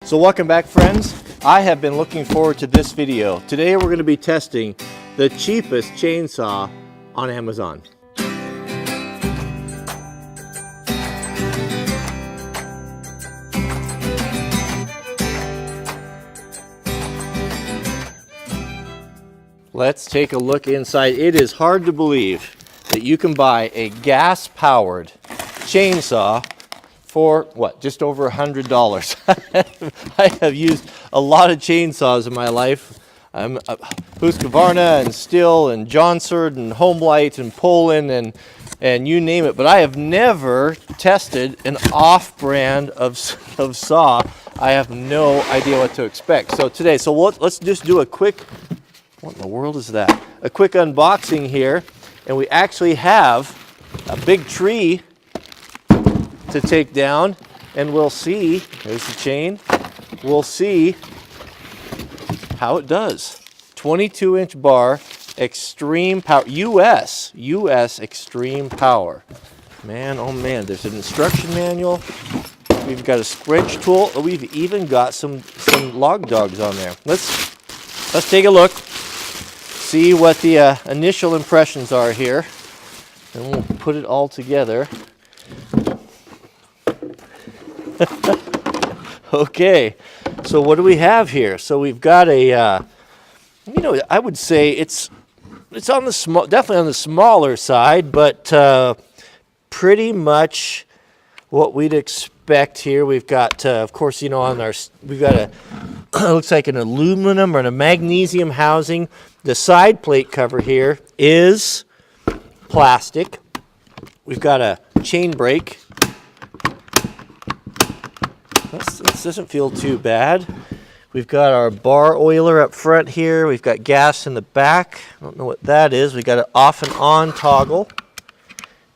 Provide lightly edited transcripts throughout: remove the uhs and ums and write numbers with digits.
So welcome back, friends. I have been looking forward to this video. Today we're going to be testing the cheapest chainsaw on Amazon. Let's take a look inside. It is hard to believe that you can buy a gas-powered chainsaw for what, just over $100. I have used a lot of chainsaws in my life. I'm Husqvarna and Stihl and Johnsard and Homelite and Poland and you name it, but I have never tested an off-brand of saw. I have no idea what to expect. So today, let's just do a quick, what in the world is that? A quick unboxing here, and we actually have a big tree to take down, and we'll see, there's the chain, we'll see how it does. 22-inch bar, extreme power, US extreme power. Man, oh man, there's an instruction manual. We've got a scratch tool. We've even got some log dogs on there. Let's take a look, see what the initial impressions are here, and we'll put it all together. Okay, so what do we have here? So we've got a, I would say it's on the definitely on the smaller side, but pretty much what we'd expect here. We've got, of course, we've got a looks like an aluminum or a magnesium housing. The side plate cover here is plastic. We've got a chain brake. This doesn't feel too bad. We've got our bar oiler up front here. We've got gas in the back. I don't know what that is. We've got an off and on toggle.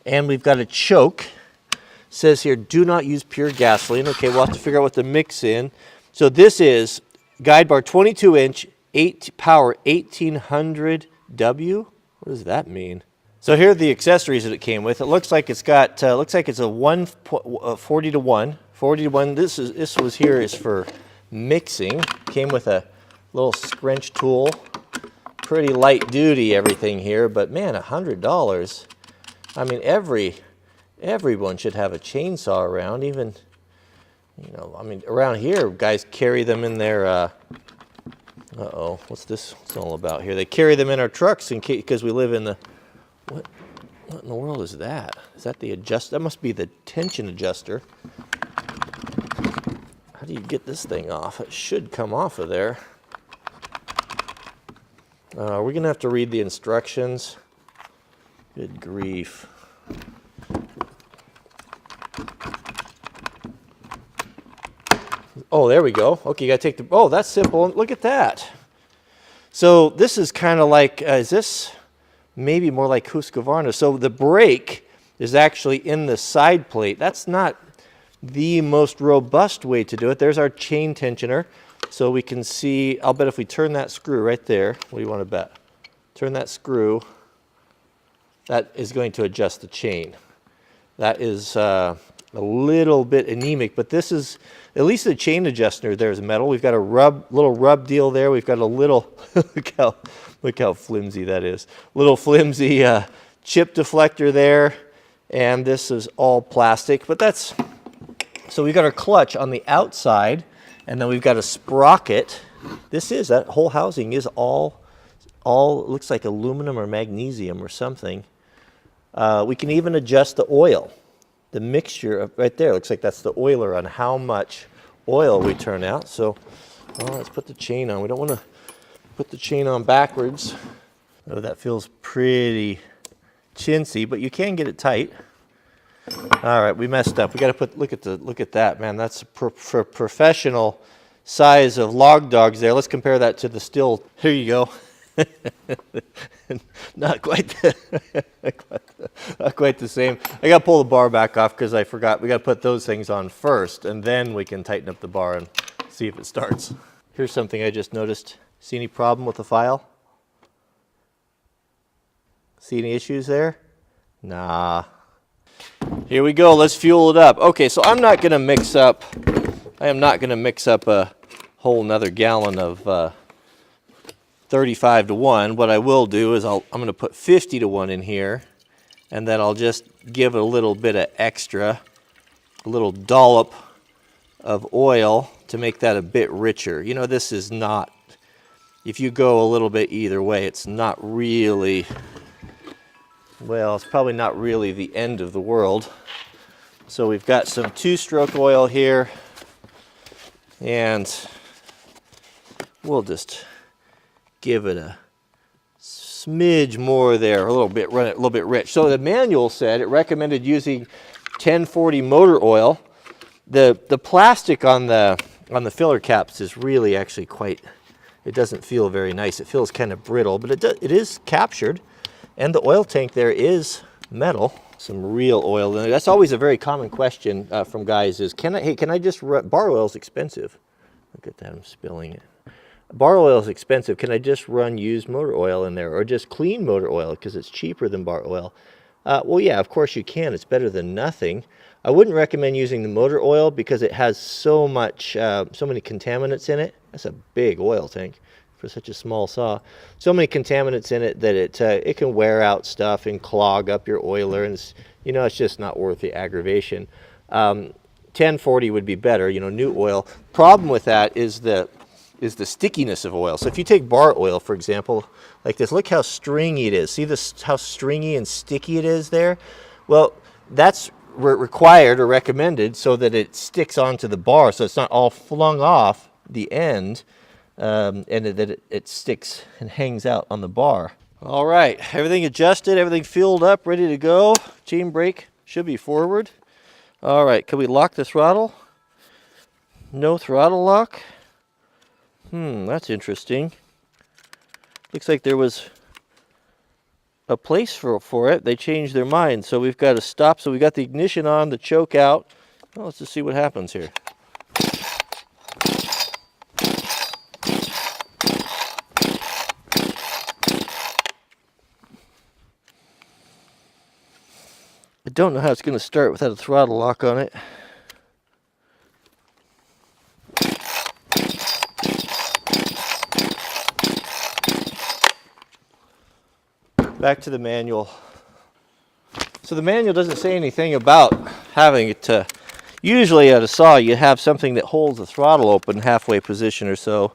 And we've got a choke. It says here, do not use pure gasoline. Okay, we'll have to figure out what to mix in. So this is guide bar 22-inch, power 1800W. What does that mean? So here are the accessories that it came with. It looks like it's got, looks like it's a 40 to 1. 40 to 1. This was here is for mixing. Came with a little scrunch tool. Pretty light duty everything here, but man, $100. I mean, everyone should have a chainsaw around. Even, around here, guys carry them in their. What's this? What's it all about here? They carry them in our trucks in case, because we live in the. What in the world is that? Is that the adjust? That must be the tension adjuster. How do you get this thing off? It should come off of there. We're going to have to read the instructions. Good grief. Oh, there we go. Okay, you got to take the... Oh, that's simple. Look at that. So this is kind of like... is this maybe more like Husqvarna? So the brake is actually in the side plate. That's not the most robust way to do it. There's our chain tensioner. So we can see, I'll bet if we turn that screw right there, what do you want to bet? Turn that screw, that is going to adjust the chain. That is a little bit anemic, but this is, at least the chain adjuster there is metal. We've got a little rub deal there. We've got a little, look how flimsy that is. Little flimsy chip deflector there, and this is all plastic, but that's, so we've got our clutch on the outside, and then we've got a sprocket. That whole housing is all looks like aluminum or magnesium or something. We can even adjust the oil. The mixture right there, looks like that's the oiler on how much oil we turn out. So let's put the chain on. We don't want to put the chain on backwards. Oh, that feels pretty chintzy, but you can get it tight. All right, we messed up. We got to look at that, man. That's for professional size of log dogs there. Let's compare that to the Stihl. Here you go. Not quite the same. I got to pull the bar back off because I forgot. We got to put those things on first, and then we can tighten up the bar and see if it starts. Here's something I just noticed. See any problem with the file? See any issues there? Nah. Here we go. Let's fuel it up. Okay, so I'm not going to mix up I am not going to mix up a whole nother gallon of 35 to 1. What I will do is I'm going to put 50 to 1 in here, and then I'll just give it a little bit of extra, a little dollop of oil to make that a bit richer. You know, this is not, if you go a little bit either way, it's not really, well, it's probably not really the end of the world. So we've got some 2-stroke oil here, and we'll just give it a smidge more there, a little bit, run it a little bit rich. So the manual said it recommended using 1040 motor oil. The plastic on the filler caps is really actually quite, it doesn't feel very nice. It feels kind of brittle, but it is captured, and the oil tank there is metal. Some real oil in it. That's always a very common question from guys is, can I just run, bar oil is expensive. Look at that, I'm spilling it. Bar oil is expensive. Can I just run used motor oil in there, or just clean motor oil because it's cheaper than bar oil? Well, yeah, of course you can. It's better than nothing. I wouldn't recommend using the motor oil because it has so many contaminants in it. That's a big oil tank for such a small saw. So many contaminants in it that it can wear out stuff and clog up your oiler, and it's just not worth the aggravation. 1040 would be better, new oil. Problem with that is the stickiness of oil. So if you take bar oil, for example, like this, look how stringy it is. See this, how stringy and sticky it is there? Well, that's required or recommended so that it sticks onto the bar, so it's not all flung off the end, and that it sticks and hangs out on the bar. All right, everything adjusted, everything filled up, ready to go. Chain brake should be forward. All right, can we lock the throttle? No throttle lock. That's interesting. Looks like there was a place for it. They changed their mind, so we've got to stop. So we got the ignition on, the choke out. Well, let's just see what happens here. I don't know how it's going to start without a throttle lock on it. Back to the manual. So the manual doesn't say anything about having it to, usually at a saw you have something that holds the throttle open halfway position or so,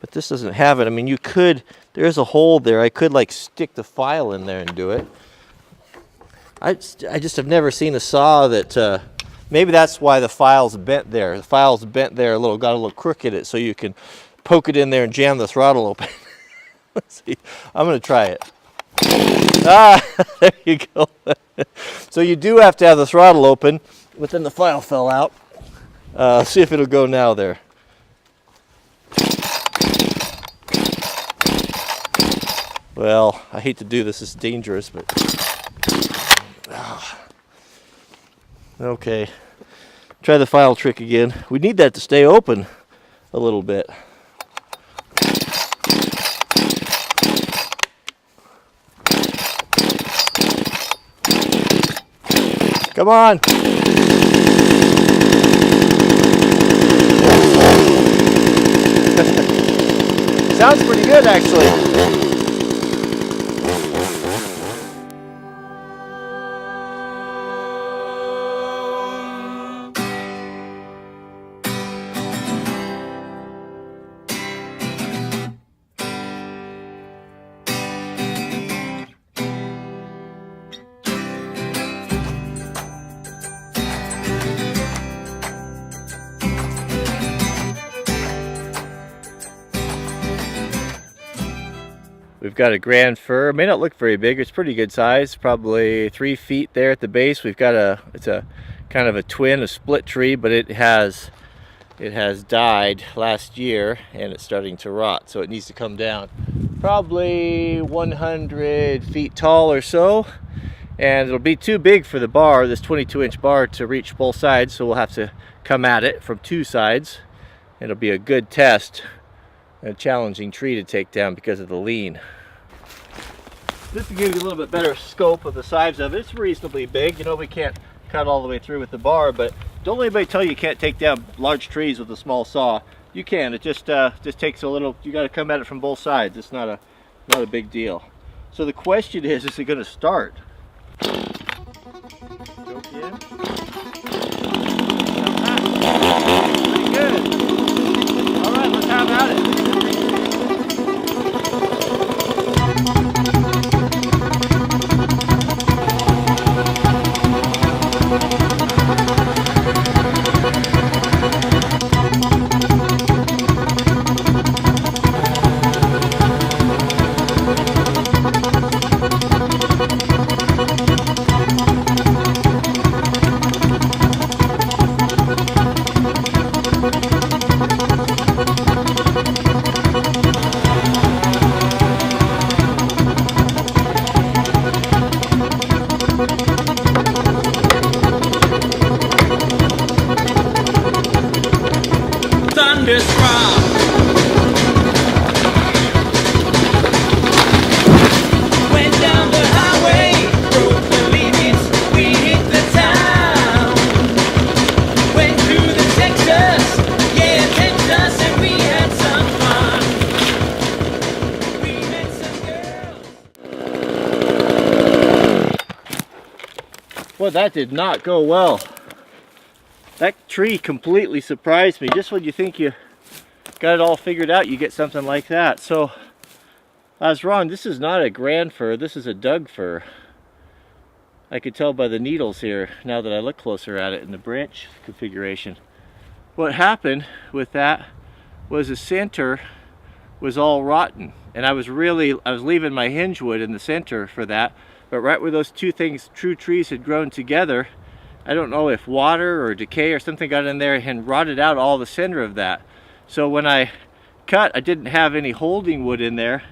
but this doesn't have it. I mean, you could, there's a hole there, I could like stick the file in there and do it. I just have never seen a saw that, maybe that's why the file's bent there. The file's bent there a little, got a little crook in it, so you can poke it in there and jam the throttle open. Let's see, I'm gonna try it. Ah, there you go. So you do have to have the throttle open, but then the file fell out. See if it'll go now there. Well, I hate to do this, it's dangerous, but... Okay, try the file trick again. We need that to stay open a little bit. Come on. Sounds pretty good, actually. We've got a grand fir. It may not look very big. It's pretty good size, probably 3 feet there at the base. We've got it's a kind of a twin, a split tree, but it has died last year and it's starting to rot, so it needs to come down. Probably 100 feet tall or so, and it'll be too big for the bar, this 22-inch bar, to reach both sides, so we'll have to come at it from 2 sides. It'll be a good test. A challenging tree to take down because of the lean. Just to give you a little bit better scope of the size of it, it's reasonably big. You know, we can't cut all the way through with the bar, but don't let anybody tell you can't take down large trees with a small saw. You can. It just takes a little. You got to come at it from both sides. It's not a big deal. So the question is it going to start? Choke in. Pretty good. All right, let's have at it. Well, that did not go well. That tree completely surprised me. Just when you think you got it all figured out, you get something like that. So I was wrong. This is not a grand fir. This is a Doug fir. I could tell by the needles here now that I look closer at it in the branch configuration. What happened with that was the center was all rotten, and I was leaving my hinge wood in the center for that. But right where those two trees had grown together, I don't know if water or decay or something got in there and rotted out all the center of that. So when I cut, I didn't have any holding wood in there,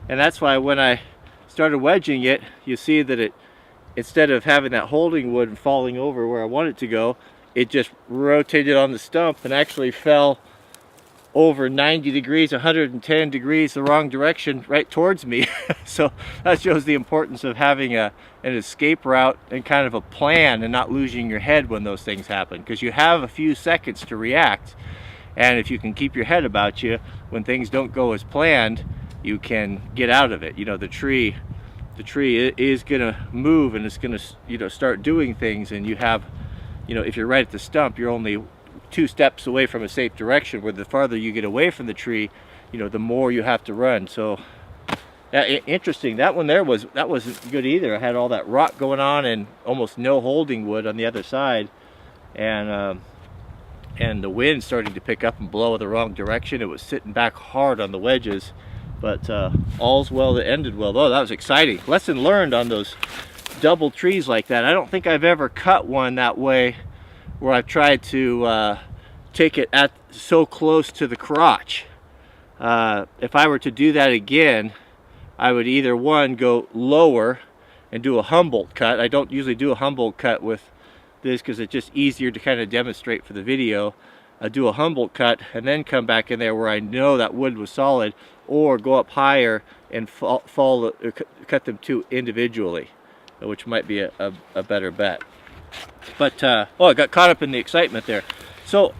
and that's why when I started wedging it, you see that it, instead of having that holding wood and falling over where I want it to go, it just rotated on the stump and actually fell over 90 degrees, 110 degrees the wrong direction right towards me. So that shows the importance of having an escape route and kind of a plan and not losing your head when those things happen, because you have a few seconds to react, and if you can keep your head about you when things don't go as planned, you can get out of it. You know, the tree is gonna move, and it's gonna, you know, start doing things, and you have, you know, if you're right at the stump, you're only 2 steps away from a safe direction, where the farther you get away from the tree, you know, the more you have to run. So yeah, interesting. That one there wasn't good either. I had all that rot going on and almost no holding wood on the other side, and the wind starting to pick up and blow the wrong direction. It was sitting back hard on the wedges, but all's well that ended well. Oh, that was exciting. Lesson learned on those double trees like that. I don't think I've ever cut one that way, where I've tried to take it at so close to the crotch. If I were to do that again, I would either one, go lower and do a Humboldt cut. I don't usually do a Humboldt cut with this because it's just easier to kind of demonstrate for the video. I do a Humboldt cut and then come back in there where I know that wood was solid, or go up higher and cut them two individually, which might be a better bet. But oh, I got caught up in the excitement there. So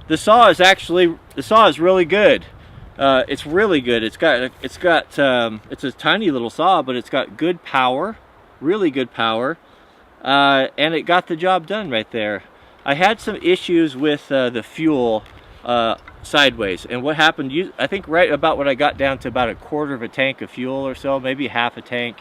the saw is really good. It's really good. It's a tiny little saw, but it's got good power, really good power, and it got the job done right there. I had some issues with the fuel sideways, and what happened, I think right about when I got down to about 1/4 of a tank of fuel or so, maybe half a tank,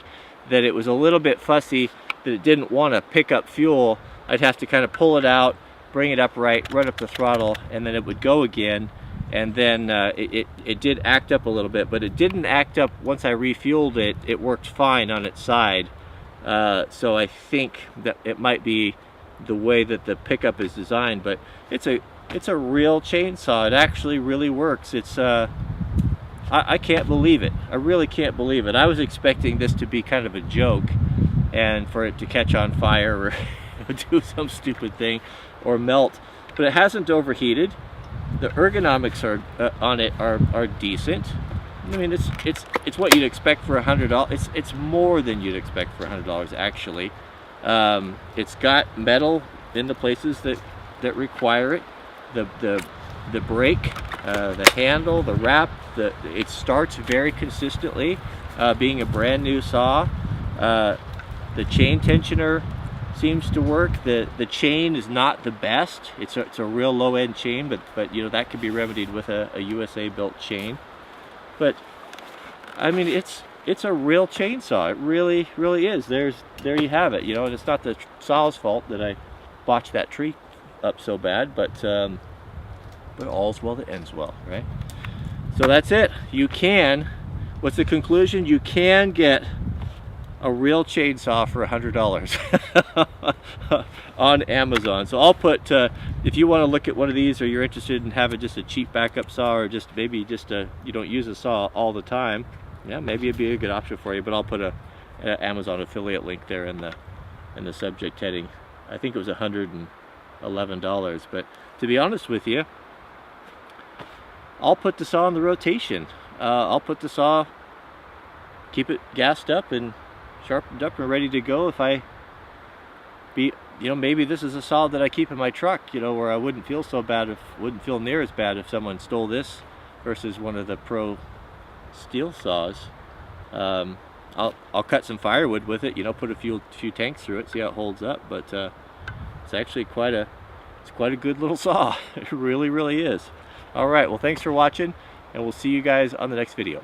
that it was a little bit fussy, that it didn't want to pick up fuel. I'd have to kind of pull it out, bring it up right, run up the throttle, and then it would go again. And then it did act up a little bit, but it didn't act up once I refueled it. It worked fine on its side. So I think that it might be the way that the pickup is designed, but it's a real chainsaw. It actually really works. It's I can't believe it. I really can't believe it. I was expecting this to be kind of a joke, and for it to catch on fire or do some stupid thing or melt, but it hasn't overheated. The ergonomics on it are decent. I mean, it's what you'd expect for $100. It's more than you'd expect for $100 actually. It's got metal in the places that that require it. The brake, the handle, the wrap, it starts very consistently, being a brand new saw. The chain tensioner seems to work. The chain is not the best. It's a real low-end chain, but you know, that could be remedied with a USA built chain. But I mean, it's a real chainsaw. It really is. There you have it. You know, and it's not the saw's fault that I botched that tree up so bad, but all's well that ends well, right? So that's it. You can, what's the conclusion? You can get a real chainsaw for $100 on Amazon. So I'll put, if you want to look at one of these, or you're interested in having just a cheap backup saw, or just maybe just you don't use a saw all the time, yeah, maybe it'd be a good option for you. But I'll put an Amazon affiliate link there in the subject heading. I think it was $111. But to be honest with you, I'll put the saw in the rotation. I'll put the saw, keep it gassed up and sharpened up and ready to go. If you know, maybe this is a saw that I keep in my truck, you know, where I wouldn't feel so bad, wouldn't feel near as bad if someone stole this versus one of the pro steel saws. I'll cut some firewood with it, you know, put a few tanks through it, see how it holds up. But it's actually quite a good little saw. It really is. All right, well, thanks for watching, and we'll see you guys on the next video.